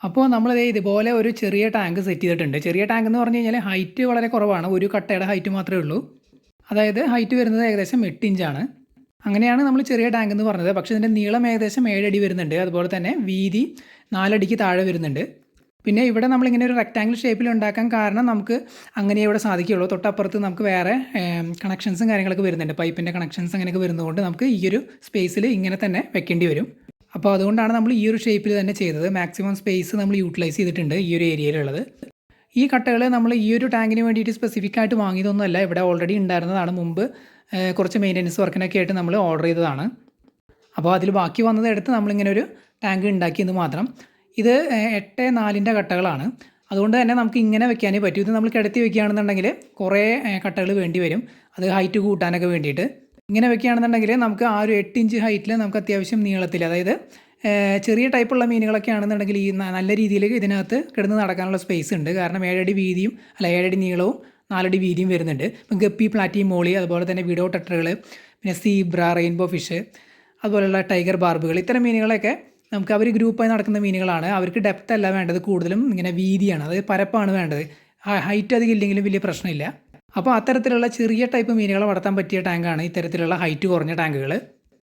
അപ്പോൾ നമ്മളിതേ ഇതുപോലെ ഒരു ചെറിയ ടാങ്ക് സെറ്റ് ചെയ്തിട്ടുണ്ട്. ചെറിയ ടാങ്ക് എന്ന് പറഞ്ഞു കഴിഞ്ഞാൽ ഹൈറ്റ് വളരെ കുറവാണ്. ഒരു കട്ടയുടെ ഹൈറ്റ് മാത്രമേ ഉള്ളൂ. അതായത് ഹൈറ്റ് വരുന്നത് ഏകദേശം 8 ഇഞ്ചാണ്. അങ്ങനെയാണ് നമ്മൾ ചെറിയ ടാങ്ക് എന്ന് പറഞ്ഞത്. പക്ഷേ ഇതിൻ്റെ നീളം ഏകദേശം 7 അടി വരുന്നുണ്ട്. അതുപോലെ തന്നെ വീതി 4 അടിക്ക് താഴെ വരുന്നുണ്ട്. പിന്നെ ഇവിടെ നമ്മളിങ്ങനെ ഒരു റെക്റ്റാങ്കിൾ ഷേപ്പിൽ ഉണ്ടാക്കാൻ കാരണം നമുക്ക് അങ്ങനെ ഇവിടെ സാധിക്കുകയുള്ളൂ. തൊട്ടപ്പുറത്ത് നമുക്ക് വേറെ കണക്ഷൻസും കാര്യങ്ങളൊക്കെ വരുന്നുണ്ട്. പൈപ്പിൻ്റെ കണക്ഷൻസ് അങ്ങനെയൊക്കെ വരുന്നതുകൊണ്ട് നമുക്ക് ഈ ഒരു സ്പേസിൽ ഇങ്ങനെ തന്നെ വെക്കേണ്ടി വരും. അപ്പോൾ അതുകൊണ്ടാണ് നമ്മൾ ഈ ഒരു ഷേപ്പിൽ തന്നെ ചെയ്തത്. മാക്സിമം സ്പേസ് നമ്മൾ യൂട്ടിലൈസ് ചെയ്തിട്ടുണ്ട് ഈ ഒരു ഏരിയയിലുള്ളത്. ഈ കട്ടകൾ നമ്മൾ ഈ ഒരു ടാങ്കിന് വേണ്ടിയിട്ട് സ്പെസിഫിക് ആയിട്ട് വാങ്ങിയതൊന്നുമല്ല. ഇവിടെ ഓൾറെഡി ഉണ്ടായിരുന്നതാണ്. മുമ്പ് കുറച്ച് മെയിൻ്റനൻസ് വർക്കിനൊക്കെ ആയിട്ട് നമ്മൾ ഓർഡർ ചെയ്തതാണ്. അപ്പോൾ അതിൽ ബാക്കി വന്നത് എടുത്ത് നമ്മളിങ്ങനെ ഒരു ടാങ്ക് ഉണ്ടാക്കിയെന്ന് മാത്രം. ഇത് 8x4 കട്ടകളാണ്. അതുകൊണ്ട് തന്നെ നമുക്ക് ഇങ്ങനെ വെക്കാനേ പറ്റൂ. ഇത് നമ്മൾ കിടത്തി വെക്കുകയാണെന്നുണ്ടെങ്കിൽ കുറേ കട്ടകൾ വേണ്ടി വരും, അത് ഹൈറ്റ് കൂട്ടാനൊക്കെ വേണ്ടിയിട്ട്. ഇങ്ങനെ വെക്കുകയാണെന്നുണ്ടെങ്കിൽ നമുക്ക് ആ ഒരു 8 ഇഞ്ച് ഹൈറ്റിൽ നമുക്ക് അത്യാവശ്യം നീളത്തിൽ, അതായത് ചെറിയ ടൈപ്പുള്ള മീനുകളൊക്കെ ആണെന്നുണ്ടെങ്കിൽ ഈ നല്ല രീതിയിൽ ഇതിനകത്ത് കിടന്ന് നടക്കാനുള്ള സ്പേസ് ഉണ്ട്. കാരണം 7 അടി വീതിയും 7 അടി നീളവും 4 അടി വീതിയും വരുന്നുണ്ട്. ഇപ്പം ഗപ്പി, പ്ലാറ്റി, മോളി, അതുപോലെ തന്നെ വിഡോ ടെട്രകൾ, പിന്നെ സീബ്ര, റെയിൻബോ ഫിഷ്, അതുപോലെയുള്ള ടൈഗർ ബാർബുകൾ, ഇത്തരം മീനുകളൊക്കെ നമുക്ക് അവർ ഗ്രൂപ്പായി നടക്കുന്ന മീനുകളാണ്. അവർക്ക് ഡെപ്ത് അല്ല വേണ്ടത്, കൂടുതലും ഇങ്ങനെ വീതിയാണ്, അതായത് പരപ്പാണ് വേണ്ടത്. ഹൈറ്റ് അധികം ഇല്ലെങ്കിലും വലിയ പ്രശ്നമില്ല. അപ്പോൾ അത്തരത്തിലുള്ള ചെറിയ ടൈപ്പ് മീനുകളെ വളർത്താൻ പറ്റിയ ടാങ്കാണ് ഇത്തരത്തിലുള്ള ഹൈറ്റ് കുറഞ്ഞ ടാങ്കുകൾ.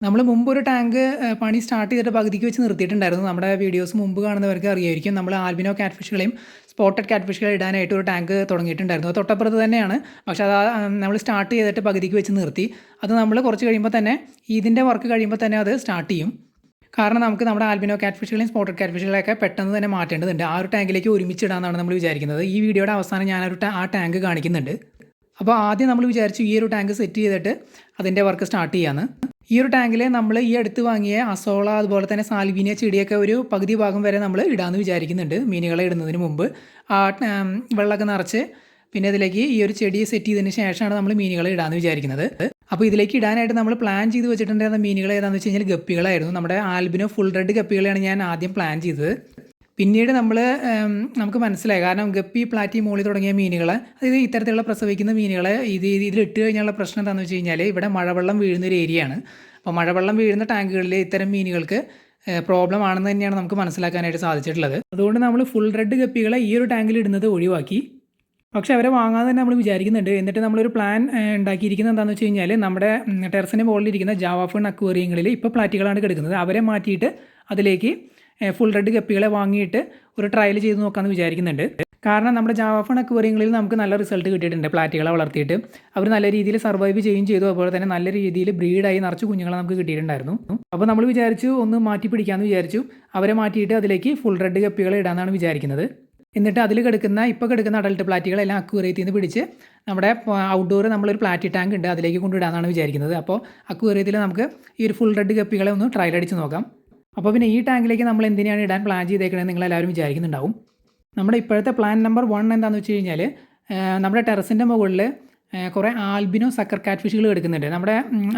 നമ്മൾ മുമ്പ് ഒരു ടാങ്ക് പണി സ്റ്റാർട്ട് ചെയ്തിട്ട് പകുതിക്ക് വെച്ച് നിർത്തിയിട്ടുണ്ടായിരുന്നു. നമ്മുടെ വീഡിയോസ് മുമ്പ് കാണുന്നവർക്ക് അറിയായിരിക്കും. നമ്മൾ ആൽബിനോ കാറ്റ് ഫിഷുകളെയും സ്പോട്ടഡ് കാറ്റ് ഫിഷുകളെ ഇടാനായിട്ട് ഒരു ടാങ്ക് തുടങ്ങിയിട്ടുണ്ടായിരുന്നു. അത് തൊട്ടപ്പുറത്ത് തന്നെയാണ്. പക്ഷേ അത് നമ്മൾ സ്റ്റാർട്ട് ചെയ്തിട്ട് പകുതിക്ക് വെച്ച് നിർത്തി. അത് നമ്മൾ കുറച്ച് കഴിയുമ്പോൾ തന്നെ, ഇതിൻ്റെ വർക്ക് കഴിയുമ്പോൾ തന്നെ അത് സ്റ്റാർട്ട് ചെയ്യും. കാരണം നമുക്ക് നമ്മുടെ ആൽബിനോ കാറ്റ് ഫിഷുകളെയും സ്പോട്ടഡ് കാറ്റ് ഫിഷുകളെയൊക്കെ പെട്ടെന്ന് തന്നെ മാറ്റേണ്ടതുണ്ട്. ആ ഒരു ടാങ്കിലേക്ക് ഒരുമിച്ചിടാനാണ് നമ്മൾ വിചാരിക്കുന്നത്. ഈ വീഡിയോയുടെ അവസാനം ഞാനൊരു ആ ടാങ്ക് കാണിക്കുന്നുണ്ട്. അപ്പോൾ ആദ്യം നമ്മൾ വിചാരിച്ചു ഈ ഒരു ടാങ്ക് സെറ്റ് ചെയ്തിട്ട് അതിൻ്റെ വർക്ക് സ്റ്റാർട്ട് ചെയ്യാമെന്ന്. ഈ ഒരു ടാങ്കിൽ നമ്മൾ ഈ അടുത്ത് വാങ്ങിയ അസോള, അതുപോലെ തന്നെ സാൽവീനിയ ചെടിയൊക്കെ ഒരു പകുതി ഭാഗം വരെ നമ്മൾ ഇടാമെന്ന് വിചാരിക്കുന്നുണ്ട്. മീനുകളെ ഇടുന്നതിന് മുമ്പ് ആ വെള്ളമൊക്കെ നിറച്ച് പിന്നെ ഇതിലേക്ക് ഈ ഒരു ചെടി സെറ്റ് ചെയ്തതിന് ശേഷമാണ് നമ്മൾ മീനുകളെ ഇടാമെന്ന് വിചാരിക്കുന്നത്. അപ്പോൾ ഇതിലേക്ക് ഇടാനായിട്ട് നമ്മൾ പ്ലാൻ ചെയ്ത് വെച്ചിട്ടുണ്ടായിരുന്ന മീനുകൾ ഏതാണെന്ന് വെച്ച് കഴിഞ്ഞാൽ ഗപ്പികളായിരുന്നു. നമ്മുടെ ആൽബിനോ ഫുൾ റെഡ് ഗപ്പികളെയാണ് ഞാൻ ആദ്യം പ്ലാൻ ചെയ്തത്. പിന്നീട് നമുക്ക് മനസ്സിലായി, കാരണം ഗപ്പി, പ്ലാറ്റി, മോളി തുടങ്ങിയ മീനുകൾ, അതായത് ഇത്തരത്തിലുള്ള പ്രസവിക്കുന്ന മീനുകളെ ഇതിലിട്ട് കഴിഞ്ഞുള്ള പ്രശ്നം എന്താണെന്ന് വെച്ച് കഴിഞ്ഞാൽ ഇവിടെ മഴവെള്ളം വീഴുന്ന ഒരു ഏരിയയാണ്. അപ്പോൾ മഴവെള്ളം വീഴുന്ന ടാങ്കുകളിൽ ഇത്തരം മീനുകൾക്ക് പ്രോബ്ലം ആണെന്ന് തന്നെയാണ് നമുക്ക് മനസ്സിലാക്കാനായിട്ട് സാധിച്ചിട്ടുള്ളത്. അതുകൊണ്ട് നമ്മൾ ഫുൾ റെഡ് ഗപ്പികളെ ഈ ഒരു ടാങ്കിൽ ഇടുന്നത് ഒഴിവാക്കി. പക്ഷേ അവരെ വാങ്ങാൻ തന്നെ നമ്മൾ വിചാരിക്കുന്നുണ്ട്. എന്നിട്ട് നമ്മളൊരു പ്ലാൻ ഉണ്ടാക്കിയിരിക്കുന്നത് എന്താണെന്ന് വെച്ച് കഴിഞ്ഞാൽ, നമ്മുടെ ടെറസിൻ്റെ മുകളിലിരിക്കുന്ന ജാവാഫൺ അക്വേറിയങ്ങളിൽ ഇപ്പോൾ പ്ലാറ്റികളാണ് കിടക്കുന്നത്. അവരെ മാറ്റിയിട്ട് അതിലേക്ക് ഫുൾ റെഡ് ഗപ്പികളെ വാങ്ങിയിട്ട് ഒരു ട്രയൽ ചെയ്ത് നോക്കാമെന്ന് വിചാരിക്കുന്നുണ്ട്. കാരണം നമ്മുടെ ജാവാഫൺ അക്വേറിയങ്ങളിൽ നമുക്ക് നല്ല റിസൾട്ട് കിട്ടിയിട്ടുണ്ട്. പ്ലാറ്റികളെ വളർത്തിയിട്ട് അവർ നല്ല രീതിയിൽ സർവൈവ് ചെയ്യുകയും ചെയ്തു. അതുപോലെ തന്നെ നല്ല രീതിയിൽ ബ്രീഡായി നിറച്ച് കുഞ്ഞുങ്ങളെ നമുക്ക് കിട്ടിയിട്ടുണ്ടായിരുന്നു. അപ്പോൾ നമ്മൾ വിചാരിച്ചു ഒന്ന് മാറ്റി പിടിക്കാമെന്ന് വിചാരിച്ചു. അവരെ മാറ്റിയിട്ട് അതിലേക്ക് ഫുൾ റെഡ് ഗപ്പികളെ ഇടാമെന്നാണ് വിചാരിക്കുന്നത്. എന്നിട്ട് അതിൽ ഇപ്പോൾ കിടക്കുന്ന അഡൾട്ട് പ്ലാറ്റികളെല്ലാം അക്വേറിയത്തിൽ നിന്ന് പിടിച്ച് നമ്മുടെ ഔട്ട്ഡോർ നമ്മളൊരു പ്ലാറ്റി ടാങ്ക് ഉണ്ട്, അതിലേക്ക് കൊണ്ടിടാമെന്നാണ് വിചാരിക്കുന്നത്. അപ്പോൾ അക്വേറിയത്തിൽ നമുക്ക് ഈ ഒരു ഫുൾ റെഡ് ഗപ്പികളെ ഒന്ന് ട്രയൽ അടിച്ച് നോക്കാം. അപ്പോൾ പിന്നെ ഈ ടാങ്കിലേക്ക് നമ്മൾ എന്തിനാണ് ഇടാൻ പ്ലാൻ ചെയ്തേക്കണമെന്ന് നിങ്ങളെല്ലാവരും വിചാരിക്കുന്നുണ്ടാവും. നമ്മുടെ ഇപ്പോഴത്തെ പ്ലാൻ നമ്പർ 1 എന്താണെന്ന് വെച്ച് കഴിഞ്ഞാൽ, നമ്മുടെ ടെറസിൻ്റെ മുകളിൽ കുറേ ആൽബിനോ സക്കർ കാറ്റ് ഫിഷുകൾ എടുക്കുന്നുണ്ട്. നമ്മുടെ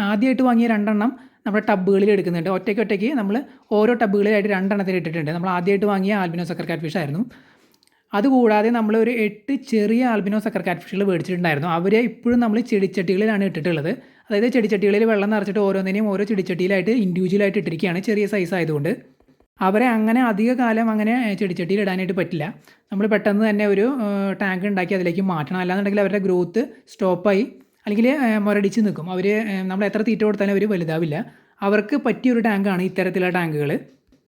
ആദ്യമായിട്ട് വാങ്ങിയ 2 എണ്ണം നമ്മുടെ ടബ്ബുകളിൽ എടുക്കുന്നുണ്ട്. ഒറ്റയ്ക്ക് നമ്മൾ ഓരോ ടബ്ബുകളിലായിട്ട് 2 എണ്ണത്തിൽ ഇട്ടിട്ടുണ്ട്. നമ്മൾ ആദ്യമായിട്ട് വാങ്ങിയ ആൽബിനോ സക്കർ കാറ്റ് ഫിഷ് ആയിരുന്നു. അതുകൂടാതെ നമ്മൾ ഒരു 8 ചെറിയ ആൽബിനോ സക്കർ കാറ്റ് ഫിഷുകൾ മേടിച്ചിട്ടുണ്ടായിരുന്നു. അവരെ ഇപ്പോഴും നമ്മൾ ചെടിച്ചട്ടികളിലാണ് ഇട്ടിട്ടുള്ളത്. അതായത് ചെടിച്ചട്ടികളിൽ വെള്ളം നിറച്ചിട്ട് ഓരോന്നിനെയും ഓരോ ചെടിച്ചട്ടിയിലായിട്ട് ഇൻഡിവിജ്വലായിട്ട് ഇട്ടിരിക്കുകയാണ്, ചെറിയ സൈസ് ആയതുകൊണ്ട്. അവരെ അങ്ങനെ അധിക കാലം അങ്ങനെ ചെടിച്ചട്ടിയിൽ ഇടാനായിട്ട് പറ്റില്ല. നമ്മൾ പെട്ടെന്ന് തന്നെ ഒരു ടാങ്ക് ഉണ്ടാക്കി അതിലേക്ക് മാറ്റണം. അല്ലാന്നുണ്ടെങ്കിൽ അവരുടെ ഗ്രോത്ത് സ്റ്റോപ്പായി അല്ലെങ്കിൽ മുരടിച്ച് നിൽക്കും. അവർ നമ്മൾ എത്ര തീറ്റ കൊടുത്താലും അവർ വലുതാവില്ല. അവർക്ക് പറ്റിയൊരു ടാങ്കാണ് ഇത്തരത്തിലുള്ള ടാങ്കുകൾ.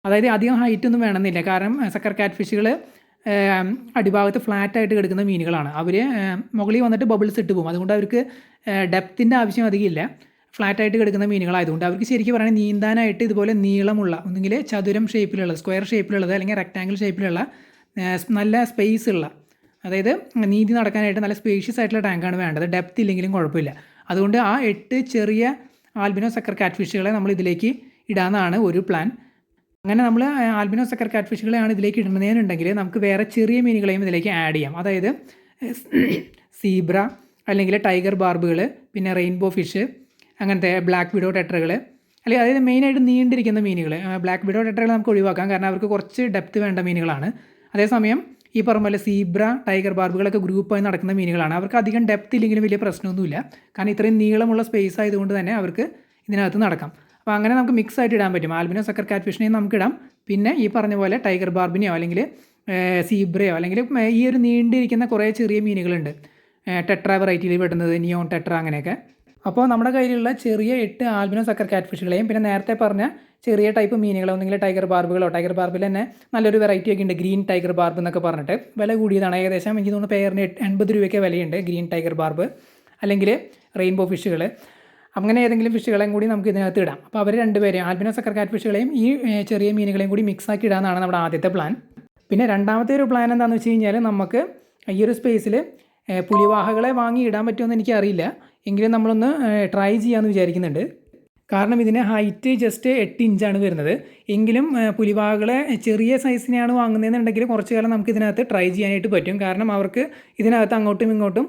അതായത് അധികം ഹൈറ്റ് ഒന്നും വേണമെന്നില്ല. കാരണം സക്കർ കാറ്റ് ഫിഷുകൾ അടിഭാഗത്ത് ഫ്ലാറ്റായിട്ട് കിടക്കുന്ന മീനുകളാണ്. അവർ മുകളിൽ വന്നിട്ട് ബബിൾസ് ഇട്ട് പോകും. അതുകൊണ്ട് അവർക്ക് ഡെപ്തിൻ്റെ ആവശ്യം അധികമില്ല. ഫ്ലാറ്റായിട്ട് കിടക്കുന്ന മീനുകളായതുകൊണ്ട് അവർക്ക് ശരിക്കും പറയുന്നത് നീന്താനായിട്ട് ഇതുപോലെ നീളമുള്ള, ഒന്നുകിൽ ചതുരം ഷേപ്പിലുള്ളത്, സ്ക്വയർ ഷേപ്പിലുള്ളത്, അല്ലെങ്കിൽ റെക്റ്റാങ്കിൾ ഷേപ്പിലുള്ള നല്ല സ്പേസ് ഉള്ള, അതായത് നീന്തി നടക്കാനായിട്ട് നല്ല സ്പേഷ്യസ് ആയിട്ടുള്ള ടാങ്കാണ് വേണ്ടത്. ഡെപ്ത് ഇല്ലെങ്കിലും കുഴപ്പമില്ല. അതുകൊണ്ട് ആ 8 ചെറിയ ആൽബിനോ സക്കർ കാറ്റ് ഫിഷുകളെ നമ്മൾ ഇതിലേക്ക് ഇടാമെന്നാണ് ഒരു പ്ലാൻ. അങ്ങനെ നമ്മൾ ആൽബിനോ സക്കർ കാറ്റ് ഫിഷുകളെയാണ് ഇതിലേക്ക് ഇടുന്നതെന്നുണ്ടെങ്കിൽ നമുക്ക് വേറെ ചെറിയ മീനുകളെയും ഇതിലേക്ക് ആഡ് ചെയ്യാം. അതായത് സീബ്ര, അല്ലെങ്കിൽ ടൈഗർ ബാർബുകൾ, പിന്നെ റെയിൻബോ ഫിഷ്, അങ്ങനത്തെ ബ്ലാക്ക് വിഡോ ടെട്രകൾ, അല്ലെങ്കിൽ അതായത് മെയിനായിട്ട് നീണ്ടിരിക്കുന്ന മീനുകൾ. ബ്ലാക്ക് വിഡോ ടെട്രകൾ നമുക്ക് ഒഴിവാക്കാം, കാരണം അവർക്ക് കുറച്ച് ഡെപ്ത് വേണ്ട മീനുകളാണ്. അതേസമയം ഈ പറഞ്ഞ പോലെ സീബ്ര, ടൈഗർ ബാർബുകളൊക്കെ ഗ്രൂപ്പായി നടക്കുന്ന മീനുകളാണ്. അവർക്ക് അധികം ഡെപ്ത് ഇല്ലെങ്കിലും വലിയ പ്രശ്നമൊന്നുമില്ല. കാരണം ഇത്രയും നീളമുള്ള സ്പേസ് ആയതുകൊണ്ട് തന്നെ അവർക്ക് ഇതിനകത്ത് നടക്കാം. അപ്പോൾ അങ്ങനെ നമുക്ക് മിക്സ് ആയിട്ട് ഇടാൻ പറ്റും. ആൽബിനോ സക്കർ കാറ്റ് ഫിഷിനെയും നമുക്കിടാം, പിന്നെ ഈ പറഞ്ഞ പോലെ ടൈഗർ ബാർബിനെയോ അല്ലെങ്കിൽ സീബ്രയോ അല്ലെങ്കിൽ ഈ ഒരു നീണ്ടിരിക്കുന്ന കുറേ ചെറിയ മീനുകളുണ്ട്, ടെട്ര വെറൈറ്റിയിൽ പെടുന്നത്, നിയോൺ ടെട്ര അങ്ങനെയൊക്കെ. അപ്പോൾ നമ്മുടെ കയ്യിലുള്ള ചെറിയ 8 ആൽബിനോ സക്കർ കാറ്റ് ഫിഷുകളെയും പിന്നെ നേരത്തെ പറഞ്ഞ ചെറിയ ടൈപ്പ് മീനുകളോ ഒന്നെങ്കിൽ ടൈഗർ ബാർബുകളോ, ടൈഗർ ബാർബിൽ തന്നെ നല്ലൊരു വെറൈറ്റി ഒക്കെ ഉണ്ട്, ഗ്രീൻ ടൈഗർ ബാർബ് എന്നൊക്കെ പറഞ്ഞിട്ട് വില കൂടിയതാണ്. ഏകദേശം എനിക്ക് തോന്നുന്നു പെയറിന് 80 രൂപയ്ക്ക് വിലയുണ്ട് ഗ്രീൻ ടൈഗർ ബാർബ് അല്ലെങ്കിൽ റെയിൻബോ ഫിഷുകൾ. അങ്ങനെ ഏതെങ്കിലും ഫിഷുകളെയും കൂടി നമുക്ക് ഇതിനകത്ത് ഇടാം. അപ്പോൾ അവർ രണ്ടുപേരെയും ആൽബിനോ സക്കർ കാറ്റ് ഫിഷുകളെയും ഈ ചെറിയ മീനുകളെയും കൂടി മിക്സ് ആക്കി ഇടാനാണ് നമ്മുടെ ആദ്യത്തെ പ്ലാൻ. പിന്നെ രണ്ടാമത്തെ ഒരു പ്ലാൻ എന്താണെന്ന് വെച്ച് കഴിഞ്ഞാൽ നമുക്ക് ഈ ഒരു സ്പേസിൽ പുലിവാഹകളെ വാങ്ങി ഇടാൻ പറ്റുമെന്ന് എനിക്കറിയില്ല, എങ്കിലും നമ്മളൊന്ന് ട്രൈ ചെയ്യാമെന്ന് വിചാരിക്കുന്നുണ്ട്. കാരണം ഇതിന് ഹൈറ്റ് ജസ്റ്റ് 8 ഇഞ്ചാണ് വരുന്നത്. എങ്കിലും പുലിവാഹകളെ ചെറിയ സൈസിനെയാണ് വാങ്ങുന്നതെന്നുണ്ടെങ്കിൽ കുറച്ച് കാലം നമുക്ക് ഇതിനകത്ത് ട്രൈ ചെയ്യാനായിട്ട് പറ്റും. കാരണം അവർക്ക് ഇതിനകത്ത് അങ്ങോട്ടും ഇങ്ങോട്ടും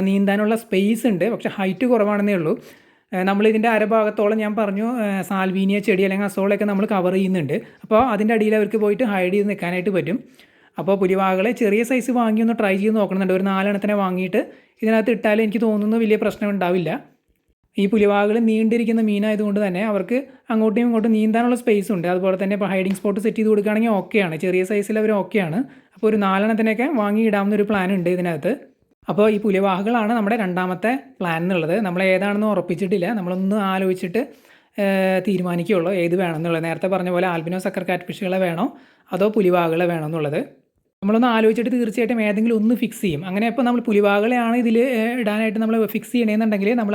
നീന്താനുള്ള സ്പേസ് ഉണ്ട്, പക്ഷേ ഹൈറ്റ് കുറവാണെന്നേ ഉള്ളൂ. നമ്മളിതിൻ്റെ അരഭാഗത്തോളം ഞാൻ പറഞ്ഞു സാൽവീനിയ ചെടി അല്ലെങ്കിൽ അസോളൊക്കെ നമ്മൾ കവർ ചെയ്യുന്നുണ്ട്. അപ്പോൾ അതിൻ്റെ അടിയിൽ അവർക്ക് പോയിട്ട് ഹൈഡ് ചെയ്ത് നിൽക്കാനായിട്ട് പറ്റും. അപ്പോൾ പുലിവാഹകളെ ചെറിയ സൈസ് വാങ്ങി ഒന്ന് ട്രൈ ചെയ്ത് നോക്കണമെന്നുണ്ട്. ഒരു 4 എണ്ണത്തിനെ വാങ്ങിയിട്ട് ഇതിനകത്ത് ഇട്ടാൽ എനിക്ക് തോന്നുന്നു വലിയ പ്രശ്നം ഉണ്ടാവില്ല. ഈ പുലിവാഹകൾ നീണ്ടിരിക്കുന്ന മീനായതുകൊണ്ട് തന്നെ അവർക്ക് അങ്ങോട്ടും ഇങ്ങോട്ടും നീന്താനുള്ള സ്പേസ് ഉണ്ട്. അതുപോലെ തന്നെ ഇപ്പോൾ ഹൈഡിങ് സ്പോട്ട് സെറ്റ് ചെയ്ത് കൊടുക്കുകയാണെങ്കിൽ ഓക്കെയാണ്, ചെറിയ സൈസിൽ അവർ ഓക്കെയാണ്. അപ്പോൾ ഒരു 4 എണ്ണത്തിനൊക്കെ വാങ്ങി ഇടാവുന്നൊരു പ്ലാൻ ഉണ്ട് ഇതിനകത്ത്. അപ്പോൾ ഈ പുലിവാഹകളാണ് നമ്മുടെ രണ്ടാമത്തെ പ്ലാൻ എന്നുള്ളത്. നമ്മൾ ഏതാണെന്ന് ഉറപ്പിച്ചിട്ടില്ല, നമ്മളൊന്ന് ആലോചിച്ചിട്ട് തീരുമാനിക്കുകയുള്ളൂ ഏത് വേണമെന്നുള്ളത്. നേരത്തെ പറഞ്ഞ പോലെ ആൽബിനോ സക്കർ കാറ്റ് ഫിഷുകളെ വേണോ അതോ പുലിവാഹകളെ വേണോ എന്നുള്ളത് നമ്മളൊന്ന് ആലോചിച്ചിട്ട് തീർച്ചയായിട്ടും ഏതെങ്കിലും ഒന്ന് ഫിക്സ് ചെയ്യും. അങ്ങനെ ഇപ്പോൾ നമ്മൾ പുലിവാഹകളെയാണ് ഇതിൽ ഇടാനായിട്ട് നമ്മൾ ഫിക്സ് ചെയ്യണമെന്നുണ്ടെങ്കിൽ നമ്മൾ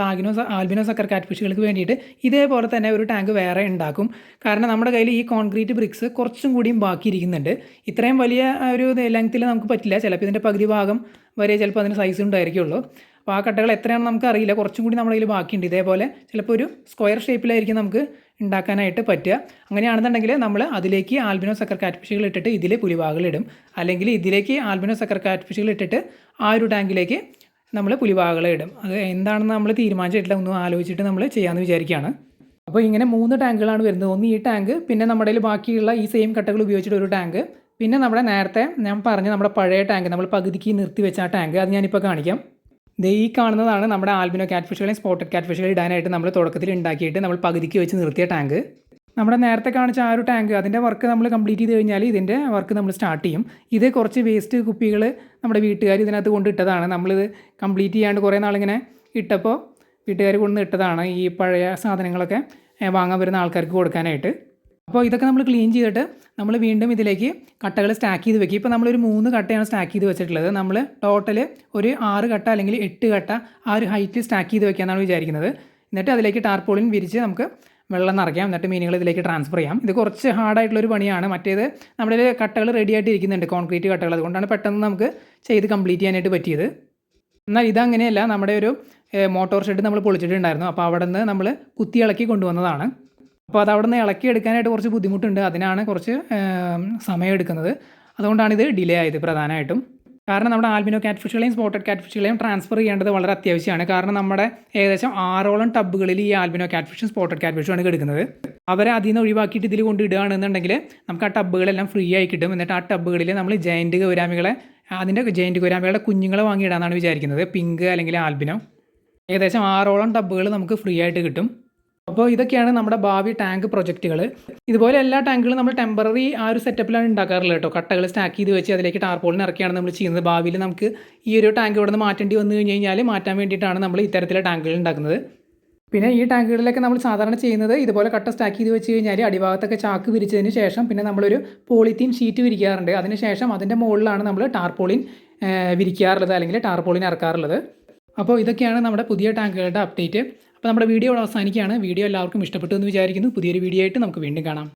ആൽബിനോ സക്കർ കാറ്റ് ഫിഷുകൾക്ക് വേണ്ടിയിട്ട് ഇതേപോലെ തന്നെ ഒരു ടാങ്ക് വേറെ ഉണ്ടാക്കും. കാരണം നമ്മുടെ കയ്യിൽ ഈ കോൺക്രീറ്റ് ബ്രിക്സ് കുറച്ചും കൂടിയും ബാക്കിയിരിക്കുന്നുണ്ട്. ഇത്രയും വലിയ ഒരു ലെങ്ത്തിൽ നമുക്ക് പറ്റില്ല, ചിലപ്പോൾ ഇതിൻ്റെ പകുതി ഭാഗം വരെ ചിലപ്പോൾ അതിന് സൈസ് ഉണ്ടായിരിക്കുള്ളൂ. അപ്പോൾ ആ കട്ടകൾ എത്രയാണെന്ന് നമുക്കറിയില്ല, കുറച്ചും കൂടി നമ്മുടെ കയ്യിൽ ബാക്കിയുണ്ട്. ഇതേപോലെ ചിലപ്പോൾ ഒരു സ്ക്വയർ ഷേപ്പിലായിരിക്കും നമുക്ക് ഉണ്ടാക്കാനായിട്ട് പറ്റുക. അങ്ങനെയാണെന്നുണ്ടെങ്കിൽ നമ്മൾ അതിലേക്ക് ആൽബിനോ സക്കർ കാറ്റ് ഫിഷുകൾ ഇട്ടിട്ട് ഇതിൽ പുലിവാഹകൾ ഇടും, അല്ലെങ്കിൽ ഇതിലേക്ക് ആൽബിനോ സക്കർ കാറ്റ് ഫിഷുകൾ ഇട്ടിട്ട് ആ ഒരു ടാങ്കിലേക്ക് നമ്മൾ പുലിവാഹകളെ ഇടും. അത് എന്താണെന്ന് നമ്മൾ തീരുമാനിച്ചിട്ടില്ല, ഒന്നും ആലോചിച്ചിട്ട് നമ്മൾ ചെയ്യാമെന്ന് വിചാരിക്കുകയാണ്. അപ്പോൾ ഇങ്ങനെ 3 ടാങ്കുകളാണ് വരുന്നത്. ഒന്ന് ഈ ടാങ്ക്, പിന്നെ നമ്മുടെ കയ്യിൽ ബാക്കിയുള്ള ഈ സെയിം കട്ടകൾ ഉപയോഗിച്ചിട്ട് ഒരു ടാങ്ക്, പിന്നെ നമ്മുടെ നേരത്തെ ഞാൻ പറഞ്ഞ നമ്മുടെ പഴയ ടാങ്ക് നമ്മൾ പകുതിക്ക് നിർത്തി വെച്ച ആ ടാങ്ക്, അത് ഞാനിപ്പോൾ കാണിക്കാം. ഈ കാണുന്നതാണ് നമ്മുടെ ആൽബിനോ കാറ്റ് ഫിഷുകളെയും സ്പോട്ടഡ് കാറ്റ് ഫിഷുകളെ ഇടാനായിട്ട് നമ്മൾ തുടക്കത്തിൽ ഉണ്ടാക്കിയിട്ട് നമ്മൾ പകുതിക്ക് വെച്ച് നിർത്തിയ ടാങ്ക്. നമ്മുടെ നേരത്തെ കാണിച്ച ആ ഒരു ടാങ്ക്, അതിൻ്റെ വർക്ക് നമ്മൾ കംപ്ലീറ്റ് ചെയ്ത് കഴിഞ്ഞാൽ ഇതിൻ്റെ വർക്ക് നമ്മൾ സ്റ്റാർട്ട് ചെയ്യും. ഇത് കുറച്ച് വേസ്റ്റ് കുപ്പികൾ നമ്മുടെ വീട്ടുകാർ ഇതിനകത്ത് കൊണ്ടിട്ടതാണ്. നമ്മളിത് കംപ്ലീറ്റ് ചെയ്യാണ്ട് കുറേ നാളിങ്ങനെ ഇട്ടപ്പോൾ വീട്ടുകാർ കൊണ്ടുവന്ന് ഇട്ടതാണ് ഈ പഴയ സാധനങ്ങളൊക്കെ വാങ്ങാൻ വരുന്ന ആൾക്കാർക്ക് കൊടുക്കാനായിട്ട്. അപ്പോൾ ഇതൊക്കെ നമ്മൾ ക്ലീൻ ചെയ്തിട്ട് നമ്മൾ വീണ്ടും ഇതിലേക്ക് കട്ടകൾ സ്റ്റാക്ക് ചെയ്ത് വെക്കും. ഇപ്പോൾ നമ്മളൊരു 3 കട്ടയാണ് സ്റ്റാക്ക് ചെയ്ത് വെച്ചിട്ടുള്ളത്. നമ്മൾ ടോട്ടൽ ഒരു 6 കട്ട അല്ലെങ്കിൽ 8 കട്ട ആ ഒരു ഹൈറ്റിൽ സ്റ്റാക്ക് ചെയ്ത് വെക്കാമെന്നാണ് വിചാരിക്കുന്നത്. എന്നിട്ട് അതിലേക്ക് ടാർപോളിൻ വിരിച്ച് നമുക്ക് വെള്ളം നിറയ്ക്കാം, എന്നിട്ട് മീനുകൾ ഇതിലേക്ക് ട്രാൻസ്ഫർ ചെയ്യാം. ഇത് കുറച്ച് ഹാർഡായിട്ടുള്ളൊരു പണിയാണ്. മറ്റേത് നമ്മുടെ കട്ടകൾ റെഡി ആയിട്ട് ഇരിക്കുന്നുണ്ട്, കോൺക്രീറ്റ് കട്ടകൾ, അതുകൊണ്ടാണ് പെട്ടെന്ന് നമുക്ക് ചെയ്ത് കംപ്ലീറ്റ് ചെയ്യാനായിട്ട് പറ്റിയത്. എന്നാൽ ഇതങ്ങനെയല്ല, നമ്മുടെ ഒരു മോട്ടോർ ഷെഡ് നമ്മൾ പൊളിച്ചിട്ടുണ്ടായിരുന്നു. അപ്പോൾ അവിടെ നിന്ന് നമ്മൾ കുത്തി ഇളക്കി കൊണ്ടുവന്നതാണ്. അപ്പോൾ അത് അവിടെ നിന്ന് ഇളക്കി എടുക്കാനായിട്ട് കുറച്ച് ബുദ്ധിമുട്ടുണ്ട്, അതിനാണ് കുറച്ച് സമയം എടുക്കുന്നത്. അതുകൊണ്ടാണ് ഇത് ഡിലേ ആയത് പ്രധാനമായിട്ടും. കാരണം നമ്മുടെ ആൽബിനോ കാറ്റ് ഫിഷുകളെയും സ്പോട്ടഡ് കാറ്റ് ഫിഷുകളെയും ട്രാൻസ്ഫർ ചെയ്യേണ്ടത് വളരെ അത്യാവശ്യമാണ്. കാരണം നമ്മുടെ ഏകദേശം 6ഓളം ടബ്ബുകളിൽ ഈ ആൽബിനോ കാറ്റ് ഫിഷും സ്പോട്ടഡ് കാറ്റ് ഫിഷുമാണ് കിടക്കുന്നത്. അവരെ അതിൽ നിന്ന് ഒഴിവാക്കിയിട്ട് ഇതിൽ കൊണ്ട് ഇടുകയാണെന്നുണ്ടെങ്കിൽ നമുക്ക് ആ ടബ്ബുകളെല്ലാം ഫ്രീ ആയി കിട്ടും. എന്നിട്ട് ആ ടബ്ബുകളിൽ നമ്മൾ ജയൻറ്റ് ഗൗരാമികളെ, അതിൻ്റെ ജയൻറ്റ് ഗൗരാമികളുടെ കുഞ്ഞുങ്ങളെ വാങ്ങിയിടാനാണ് വിചാരിക്കുന്നത്, പിങ്ക് അല്ലെങ്കിൽ ആൽബിനോ. ഏകദേശം 6ഓളം ടബ്ബുകൾ നമുക്ക് ഫ്രീ ആയിട്ട് കിട്ടും. അപ്പോൾ ഇതൊക്കെയാണ് നമ്മുടെ ഭാവി ടാങ്ക് പ്രൊജക്റ്റുകൾ. ഇതുപോലെ എല്ലാ ടാങ്കുകളും നമ്മൾ ടെമ്പററി ആ ഒരു സെറ്റപ്പിലാണ് ഉണ്ടാക്കാറുള്ളത് കേട്ടോ. കട്ടകൾ സ്റ്റാക്ക് ചെയ്ത് വെച്ച് അതിലേക്ക് ടാർപോളിന് ഇറക്കിയാണ് നമ്മൾ ചെയ്യുന്നത്. ഭാവിയിൽ നമുക്ക് ഈ ഒരു ടാങ്ക് ഇവിടെ നിന്ന് മാറ്റേണ്ടി വന്നു കഴിഞ്ഞാൽ മാറ്റാൻ വേണ്ടിയിട്ടാണ് നമ്മൾ ഇത്തരത്തിലെ ടാങ്കുകൾ ഉണ്ടാക്കുന്നത്. പിന്നെ ഈ ടാങ്കുകളിലൊക്കെ നമ്മൾ സാധാരണ ചെയ്യുന്നത് ഇതുപോലെ കട്ട സ്റ്റാക്ക് ചെയ്ത് വെച്ച് കഴിഞ്ഞാൽ അടിഭാഗത്തൊക്കെ ചാക്ക് വിരിച്ചതിന് ശേഷം പിന്നെ നമ്മളൊരു പോളിത്തീൻ ഷീറ്റ് വിരിക്കാറുണ്ട്. അതിനുശേഷം അതിൻ്റെ മുകളിലാണ് നമ്മൾ ടാർപോളിൻ വിരിക്കാറുള്ളത് അല്ലെങ്കിൽ ടാർപോളിൻ ഇറക്കാറുള്ളത്. അപ്പോൾ ഇതൊക്കെയാണ് നമ്മുടെ പുതിയ ടാങ്കുകളുടെ അപ്ഡേറ്റ്. അപ്പോൾ നമ്മുടെ വീഡിയോ ഇവിടെ അവസാനിക്കുകയാണ്. വീഡിയോ എല്ലാവർക്കും ഇഷ്ടപ്പെട്ടു എന്ന് വിചാരിക്കുന്നു. പുതിയൊരു വീഡിയോ ആയിട്ട് നമുക്ക് വീണ്ടും കാണാം.